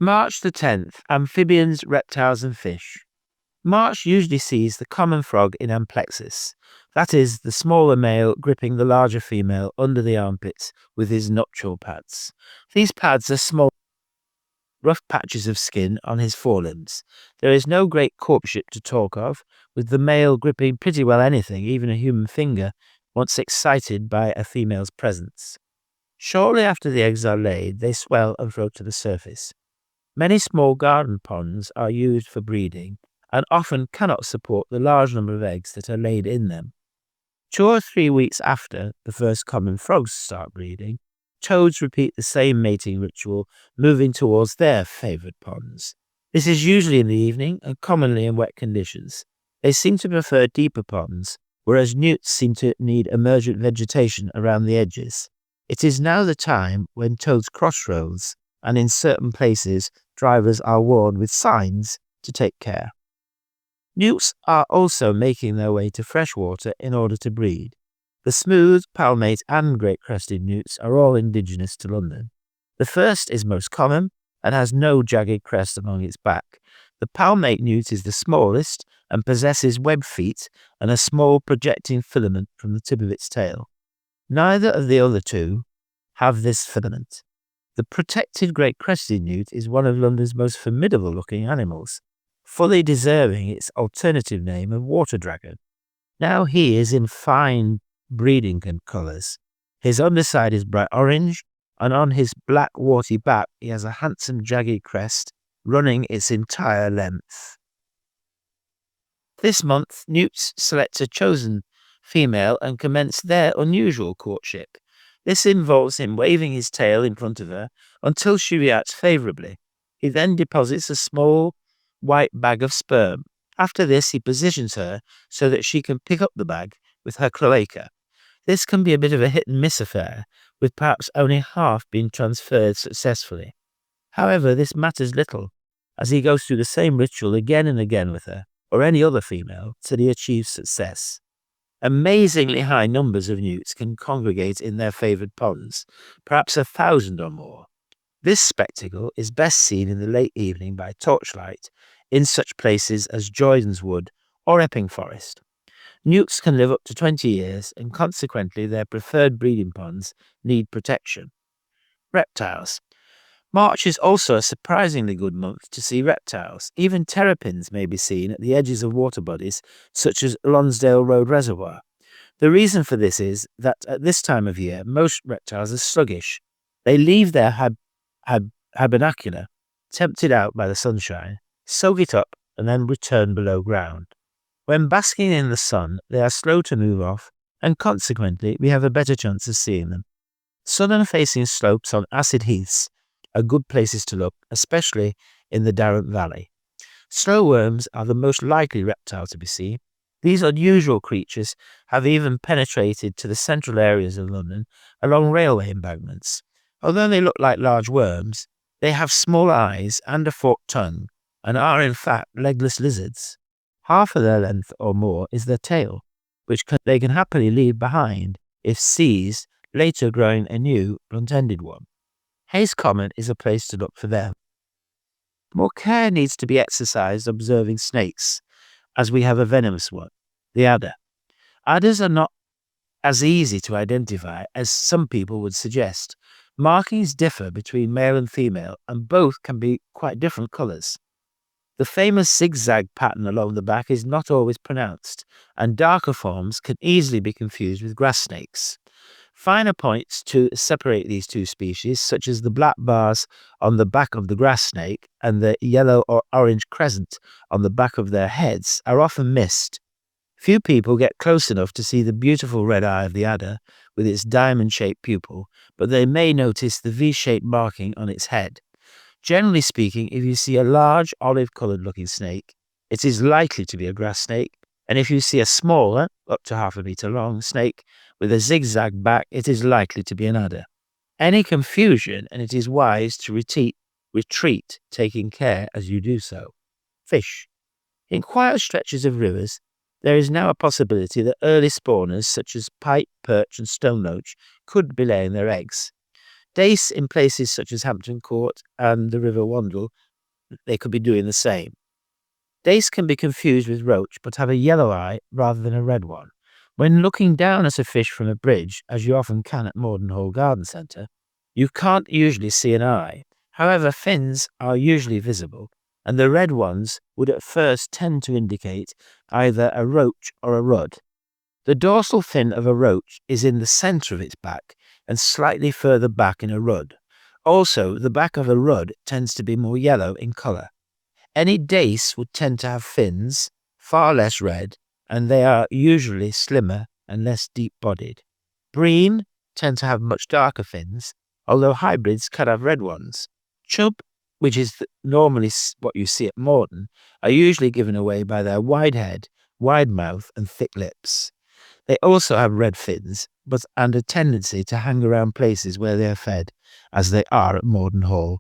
March the 10th, amphibians, reptiles and fish. March usually sees the common frog in amplexus, that is, the smaller male gripping the larger female under the armpits with his nuptial pads. These pads are small, rough patches of skin on his forelimbs. There is no great courtship to talk of, with the male gripping pretty well anything, even a human finger, once excited by a female's presence. Shortly after the eggs are laid, they swell and float to the surface. Many small garden ponds are used for breeding and often cannot support the large number of eggs that are laid in them. 2 or 3 weeks after the first common frogs start breeding, toads repeat the same mating ritual, moving towards their favourite ponds. This is usually in the evening and commonly in wet conditions. They seem to prefer deeper ponds, whereas newts seem to need emergent vegetation around the edges. It is now the time when toads cross roads, and in certain places drivers are warned with signs to take care. Newts are also making their way to freshwater in order to breed. The smooth, palmate and great crested newts are all indigenous to London. The first is most common and has no jagged crest along its back. The palmate newt is the smallest and possesses webbed feet and a small projecting filament from the tip of its tail. Neither of the other two have this filament. The protected great crested newt is one of London's most formidable looking animals, fully deserving its alternative name of water dragon. Now he is in fine breeding colours. His underside is bright orange, and on his black warty back he has a handsome jagged crest running its entire length. This month, newts select a chosen female and commence their unusual courtship. This involves him waving his tail in front of her until she reacts favourably. He then deposits a small white bag of sperm. After this, he positions her so that she can pick up the bag with her cloaca. This can be a bit of a hit-and-miss affair, with perhaps only half being transferred successfully. However, this matters little, as he goes through the same ritual again and again with her, or any other female, till he achieves success. Amazingly high numbers of newts can congregate in their favoured ponds, perhaps 1,000 or more. This spectacle is best seen in the late evening by torchlight in such places as Joyden's Wood or Epping Forest. Newts can live up to 20 years, and consequently their preferred breeding ponds need protection. Reptiles. March is also a surprisingly good month to see reptiles. Even terrapins may be seen at the edges of water bodies such as Lonsdale Road Reservoir. The reason for this is that at this time of year most reptiles are sluggish. They leave their hibernacula, tempted out by the sunshine, soak it up and then return below ground. When basking in the sun, they are slow to move off, and consequently we have a better chance of seeing them. Southern-facing slopes on acid heaths are good places to look, especially in the Darrant Valley. Slowworms are the most likely reptile to be seen. These unusual creatures have even penetrated to the central areas of London along railway embankments. Although they look like large worms, they have small eyes and a forked tongue, and are in fact legless lizards. Half of their length or more is their tail, which they can happily leave behind if seized, later growing a new, blunt-ended one. Hayes Common is a place to look for them. More care needs to be exercised observing snakes, as we have a venomous one, the adder. Adders are not as easy to identify as some people would suggest. Markings differ between male and female, and both can be quite different colours. The famous zigzag pattern along the back is not always pronounced, and darker forms can easily be confused with grass snakes. Finer points to separate these two species, such as the black bars on the back of the grass snake and the yellow or orange crescent on the back of their heads, are often missed. Few people get close enough to see the beautiful red eye of the adder with its diamond-shaped pupil, but they may notice the V-shaped marking on its head. Generally speaking, if you see a large olive-coloured looking snake, it is likely to be a grass snake, and if you see a smaller, up to 1/2 meter long, snake with a zigzag back, it is likely to be an adder. Any confusion, and it is wise to retreat, taking care as you do so. Fish. In quiet stretches of rivers, there is now a possibility that early spawners such as pike, perch and stone loach could be laying their eggs. Dace in places such as Hampton Court and the River Wandle, they could be doing the same. Dace can be confused with roach but have a yellow eye rather than a red one. When looking down at a fish from a bridge, as you often can at Mordenhall Garden Centre, you can't usually see an eye. However, fins are usually visible, and the red ones would at first tend to indicate either a roach or a rudd. The dorsal fin of a roach is in the centre of its back and slightly further back in a rudd. Also, the back of a rudd tends to be more yellow in colour. Any dace would tend to have fins, far less red, and they are usually slimmer and less deep-bodied. Bream tend to have much darker fins, although hybrids can have red ones. Chub, which is normally what you see at Morden, are usually given away by their wide head, wide mouth, and thick lips. They also have red fins, and a tendency to hang around places where they are fed, as they are at Mordenhall